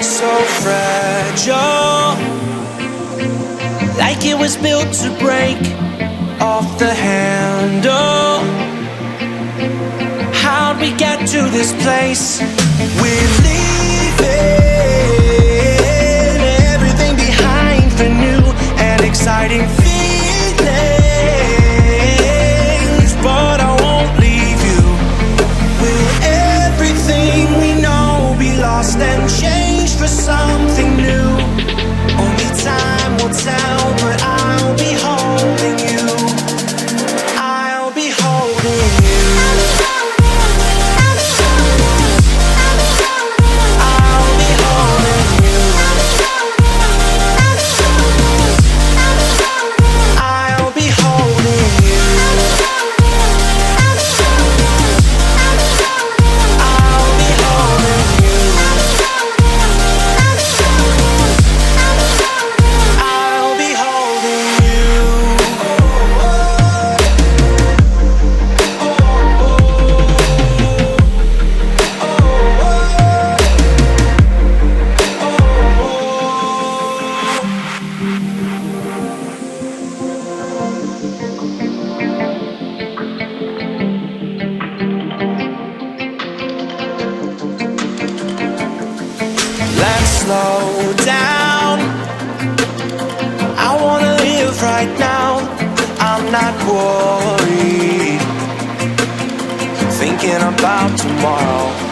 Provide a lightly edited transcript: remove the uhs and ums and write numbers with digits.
so fragile, like it was built to break off the handle. How'd we get to this place? We're leaving everything behind for new and exciting feelings, but I won't leave you. Will everything we know be lost and changed for something new? Only time will tell, but I'll be holding you. I'll be holding you. I'll be holding you. I'll be holding you. I'll be holding you. I'll be holding you. Let's slow down. I wanna live right now. I'm not worried, thinking about tomorrow.